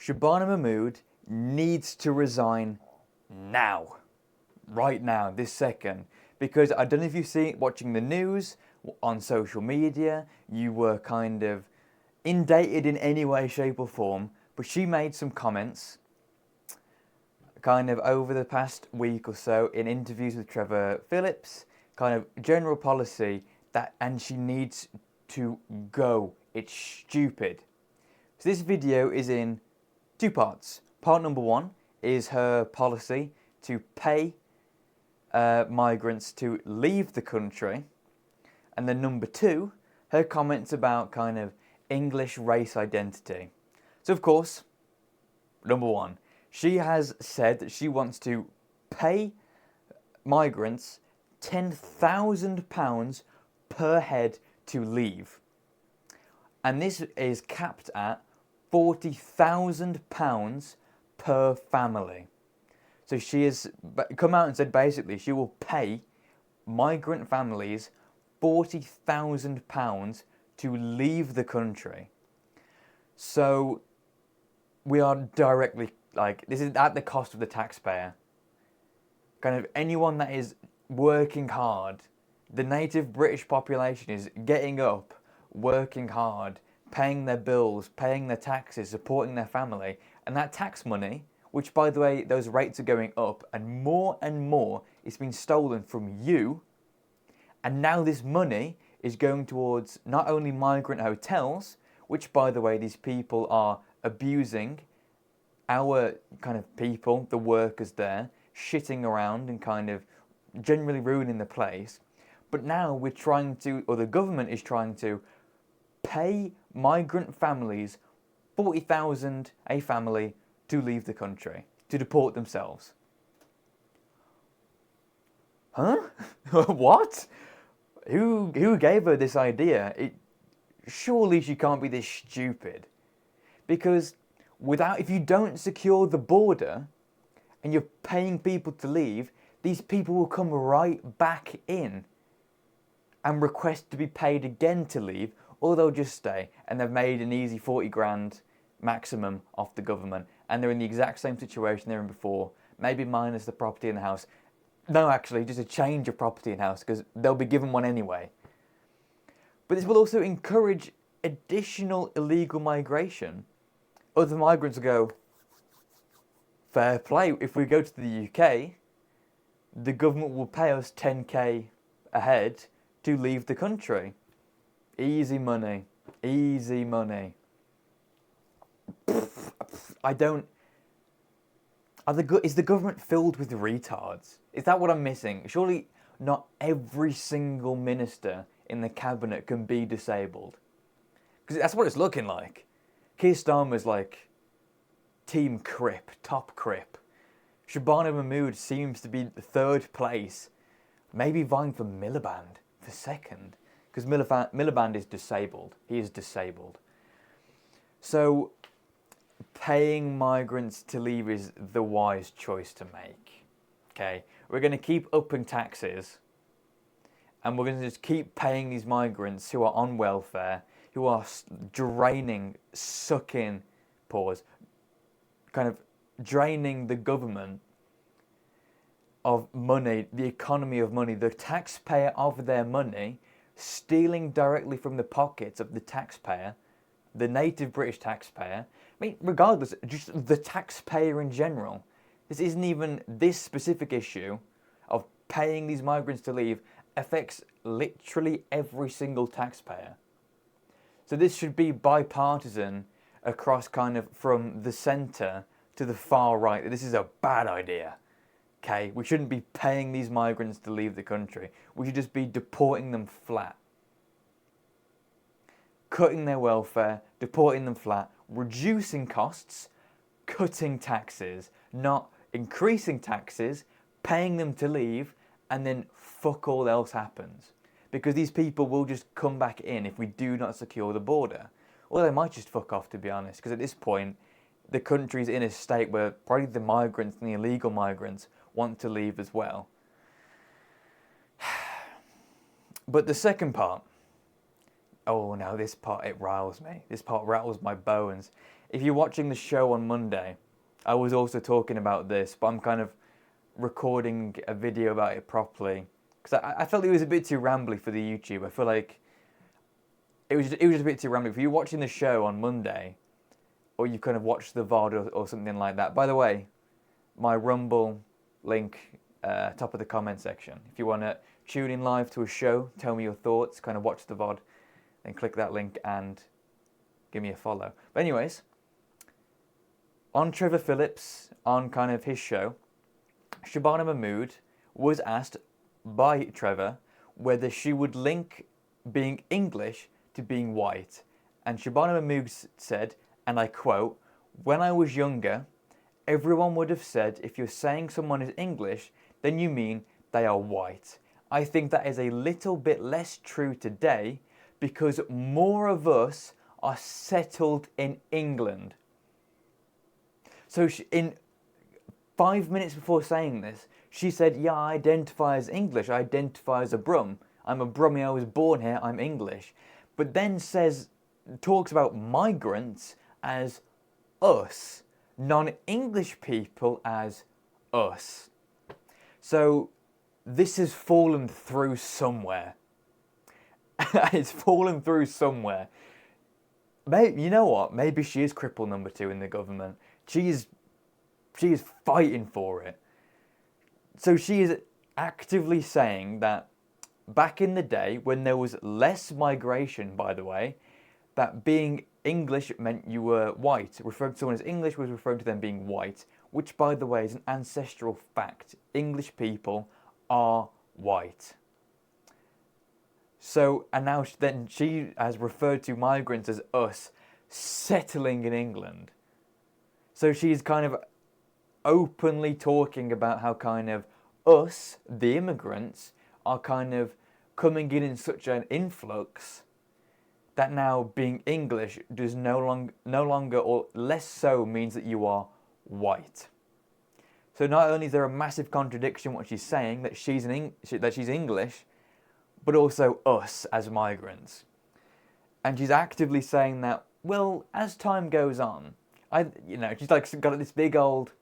Shabana Mahmood needs to resign now. Right now, this second. Because I don't know if you see watching the news, on social media, you were kind of inundated in any way, shape or form, but she made some comments kind of over the past week or so in interviews with Trevor Phillips, kind of general policy that, and she needs to go. It's stupid. So this video is in two parts. Part number one is her policy to pay migrants to leave the country. And then number two, her comments about kind of English race identity. So of course, number one, she has said that she wants to pay migrants £10,000 per head to leave. And this is capped at £40,000 per family. So she has come out and said basically she will pay migrant families £40,000 to leave the country. So we are directly, like, this is at the cost of the taxpayer. Kind of anyone that is working hard, the native British population is getting up, working hard, paying their bills, paying their taxes, supporting their family, and that tax money, which by the way, those rates are going up and more is being stolen from you. And now this money is going towards not only migrant hotels, which by the way, these people are abusing our kind of people, the workers there, shitting around and kind of generally ruining the place. But now we're trying to, or the government is trying to, pay migrant families £40,000 a family to leave the country, to deport themselves. Huh? What? Who gave her this idea? Surely she can't be this stupid. Because if you don't secure the border and you're paying people to leave, these people will come right back in and request to be paid again to leave, or they'll just stay, and they've made an easy 40 grand maximum off the government, and they're in the exact same situation they were in before, maybe minus the property in the house. No, actually, just a change of property in house, because they'll be given one anyway. But this will also encourage additional illegal migration. Other migrants will go, fair play, if we go to the UK, the government will pay us 10k a head to leave the country. Easy money. Easy money. Is the government filled with retards? Is that what I'm missing? Surely not every single minister in the cabinet can be disabled. Because that's what it's looking like. Keir Starmer's like Team Crip, top Crip. Shabana Mahmood seems to be third place, maybe vying for Miliband for second. Because Miliband is disabled. He is disabled. So paying migrants to leave is the wise choice to make. Okay, we're going to keep upping taxes, and we're going to just keep paying these migrants who are on welfare, who are draining the government of money, the economy of money, the taxpayer of their money, stealing directly from the pockets of the taxpayer, the native British taxpayer. I mean, regardless, just the taxpayer in general. This isn't even this specific issue of paying these migrants to leave affects literally every single taxpayer. So this should be bipartisan across kind of from the centre to the far right. This is a bad idea. Okay, we shouldn't be paying these migrants to leave the country. We should just be deporting them flat. Cutting their welfare, deporting them flat, reducing costs, cutting taxes, not increasing taxes, paying them to leave, and then fuck all else happens. Because these people will just come back in if we do not secure the border. Or they might just fuck off, to be honest, because at this point, the country's in a state where probably the migrants and the illegal migrants want to leave as well. But the second part, oh no, this part, it riles me. This part rattles my bones. if you're watching the show on Monday, I was also talking about this, but I'm kind of recording a video about it properly because I felt it was a bit too rambly for the YouTube. I feel like it was just a bit too rambly. If you're watching the show on Monday, or you kind of watched the VOD or something like that. By the way, my Rumble link, top of the comment section. If you want to tune in live to a show, tell me your thoughts, kind of watch the VOD, then click that link and give me a follow. But anyways, on Trevor Phillips, on kind of his show, Shabana Mahmood was asked by Trevor whether she would link being English to being white. And Shabana Mahmood said, and I quote, "When I was younger, everyone would have said if you're saying someone is English, then you mean they are white. I think that is a little bit less true today because more of us are settled in England." So in 5 minutes before saying this, she said, yeah, I identify as English, I identify as a Brum. I'm a Brummie, I was born here, I'm English. But then talks about migrants as us, non-English people as us. So this has fallen through somewhere. It's fallen through somewhere. Maybe, you know what? Maybe she is cripple number 2 in the government. She is fighting for it. So she is actively saying that back in the day, when there was less migration, by the way, that being English meant you were white. Referring to someone as English was referring to them being white, which, by the way, is an ancestral fact. English people are white. So, and now then she has referred to migrants as us settling in England. So she's kind of openly talking about how kind of us, the immigrants, are kind of coming in such an influx that now being English does no longer or less so means that you are white. So not only is there a massive contradiction in what she's saying, that she's English, but also us as migrants. And she's actively saying that, well, as time goes on, she's like got this big old,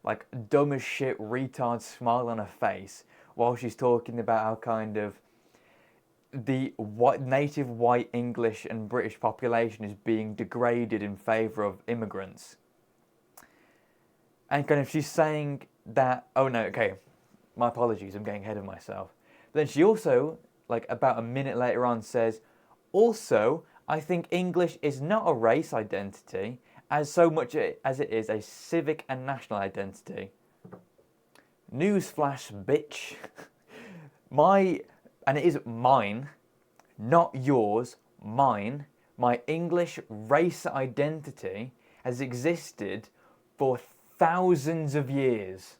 like, dumb as shit retard smile on her face while she's talking about how kind of the native white English and British population is being degraded in favour of immigrants. And kind of she's saying that, oh no, okay, my apologies, I'm getting ahead of myself. But then she also, like about a minute later on, says, also, I think English is not a race identity as so much as it is a civic and national identity. Newsflash, bitch. And it is mine, not yours, mine. My English race identity has existed for thousands of years.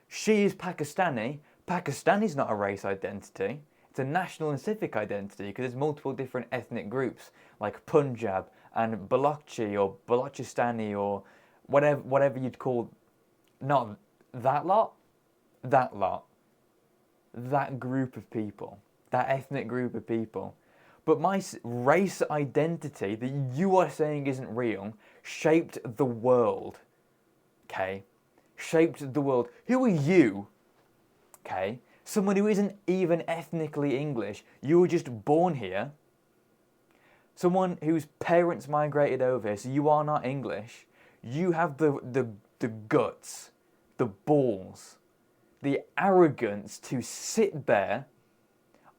She is Pakistani. Pakistani's not a race identity. It's a national and civic identity because there's multiple different ethnic groups like Punjab and Balochi or Balochistan or whatever you'd call, not that lot, that lot. That group of people, that ethnic group of people. But my race identity that you are saying isn't real shaped the world, okay? Shaped the world. Who are you, okay? Someone who isn't even ethnically English. You were just born here. Someone whose parents migrated over here, so you are not English. You have the guts, the balls, the arrogance to sit there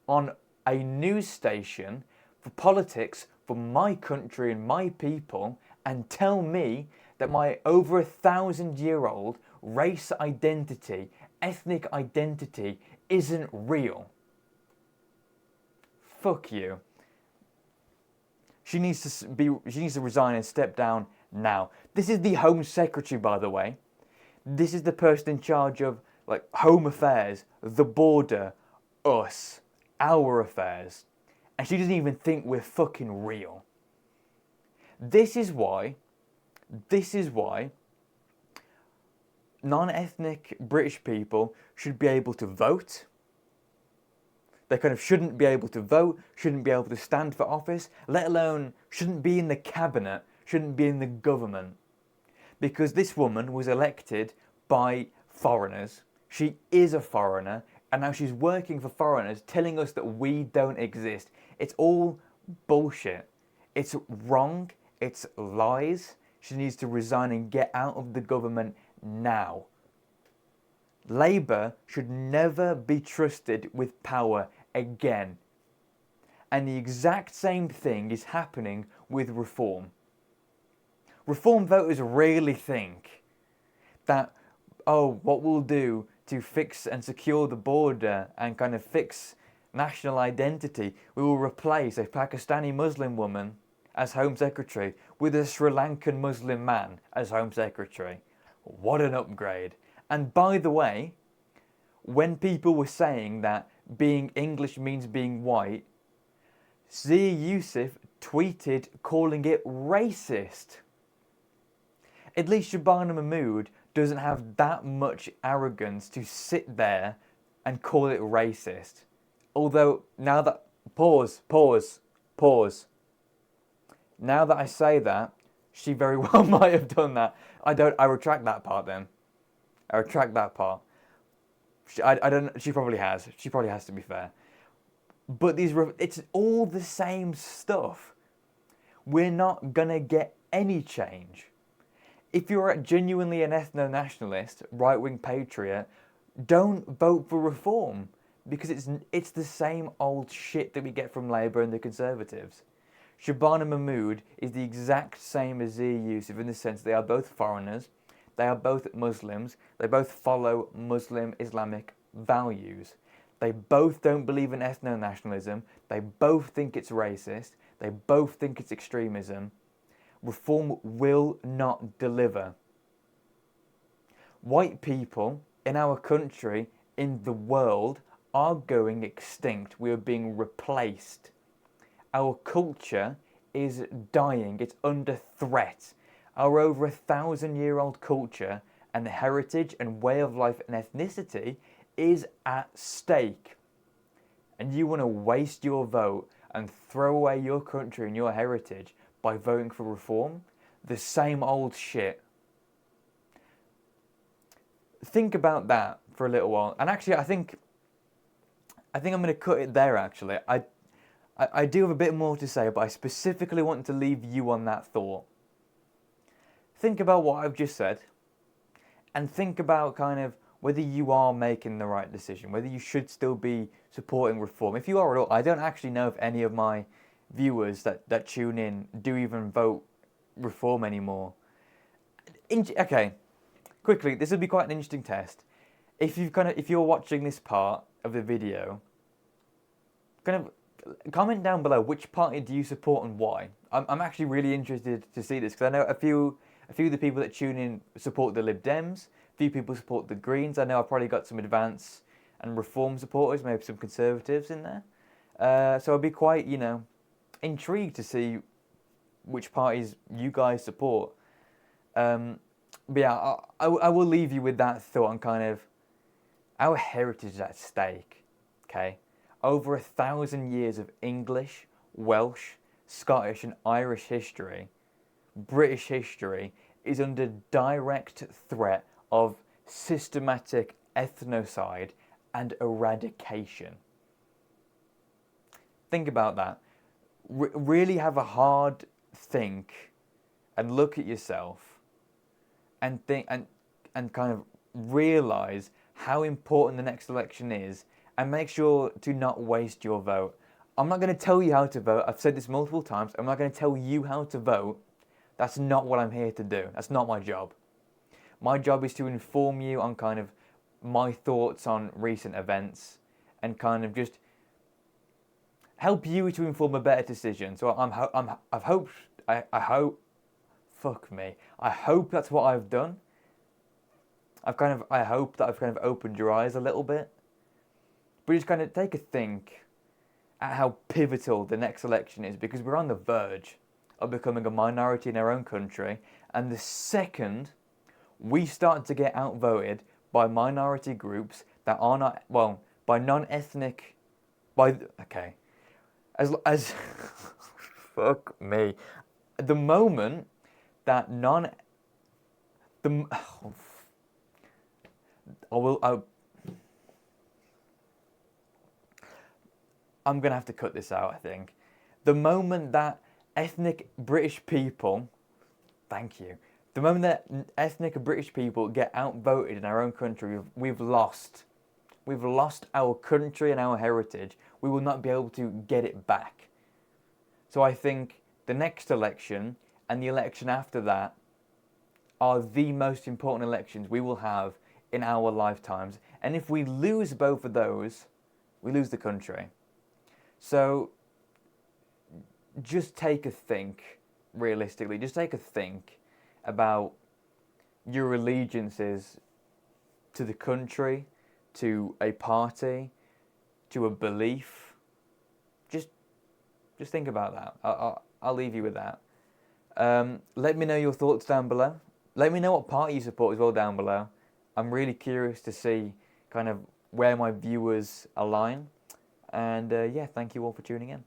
on a news station for politics for my country and my people and tell me that my over 1,000-year-old race identity, ethnic identity isn't real. Fuck you. She needs to resign and step down now. This is the Home Secretary, by the way. This is the person in charge of like home affairs, the border, us, our affairs. And she doesn't even think we're fucking real. This is why non-ethnic British people should be able to vote, They kind of shouldn't be able to vote, shouldn't be able to stand for office, let alone shouldn't be in the cabinet, shouldn't be in the government. Because this woman was elected by foreigners. She is a foreigner, and now she's working for foreigners, telling us that we don't exist. It's all bullshit. It's wrong. It's lies. She needs to resign and get out of the government now. Labour should never be trusted with power again. And the exact same thing is happening with Reform. Reform voters really think that, oh, what we'll do to fix and secure the border and kind of fix national identity, we will replace a Pakistani Muslim woman as Home Secretary with a Sri Lankan Muslim man as Home Secretary. What an upgrade. And by the way, when people were saying that being English means being white, Zia Yusuf tweeted calling it racist. At least Shabana Mahmood doesn't have that much arrogance to sit there and call it racist. Although, now that... Pause. Now that I say that, she very well might have done that. I retract that part then. I retract that part. I don't. She probably has. She probably has, to be fair. But it's all the same stuff. We're not gonna get any change. If you're genuinely an ethno-nationalist, right-wing patriot, don't vote for Reform, because it's the same old shit that we get from Labour and the Conservatives. Shabana Mahmood is the exact same as Zia Yusuf in the sense they are both foreigners. They are both Muslims. They both follow Muslim Islamic values. They both don't believe in ethno-nationalism. They both think it's racist. They both think it's extremism. Reform will not deliver. White people in our country, in the world, are going extinct. We are being replaced. Our culture is dying. It's under threat. Our over 1,000-year-old culture and heritage and way of life and ethnicity is at stake. And you want to waste your vote and throw away your country and your heritage by voting for Reform? The same old shit. Think about that for a little while. And actually, I think I'm going to cut it there, actually. I do have a bit more to say, but I specifically want to leave you on that thought. Think about what I've just said, and think about kind of whether you are making the right decision, whether you should still be supporting Reform. If you are at all, I don't actually know if any of my viewers that tune in do even vote Reform anymore. Okay, quickly, this would be quite an interesting test. If you're watching this part of the video, kind of comment down below which party do you support and why. I'm actually really interested to see this, because I know a few of the people that tune in support the Lib Dems, a few people support the Greens. I know I've probably got some Advance and Reform supporters, maybe some Conservatives in there. So I'd be quite, intrigued to see which parties you guys support. But yeah, I will leave you with that thought on kind of our heritage is at stake, okay? Over 1,000 years of English, Welsh, Scottish and Irish history, British history, is under direct threat of systematic ethnocide and eradication. Think about that. Really have a hard think and look at yourself and think and kind of realise how important the next election is, and make sure to not waste your vote. I'm not going to tell you how to vote. I've said this multiple times. I'm not going to tell you how to vote. That's not what I'm here to do. That's not my job. My job is to inform you on kind of my thoughts on recent events and kind of just help you to inform a better decision. So I hope, fuck me. I hope that's what I've done. I hope that I've kind of opened your eyes a little bit. But just kind of take a think at how pivotal the next election is, because we're on the verge of becoming a minority in our own country, and the second we start to get outvoted by minority groups that are not, well, by non-ethnic Okay, as fuck me, the moment that non the I will I'm gonna have to cut this out, I think. The moment that ethnic British people, thank you, the moment that ethnic British people get outvoted in our own country, we've lost. We've lost our country and our heritage. We will not be able to get it back. So I think the next election and the election after that are the most important elections we will have in our lifetimes. And if we lose both of those, we lose the country. So just take a think, realistically, just take a think about your allegiances to the country, to a party, to a belief. Just think about that. I'll leave you with that. Let me know your thoughts down below. Let me know what party you support as well down below. I'm really curious to see kind of where my viewers align. And yeah, thank you all for tuning in.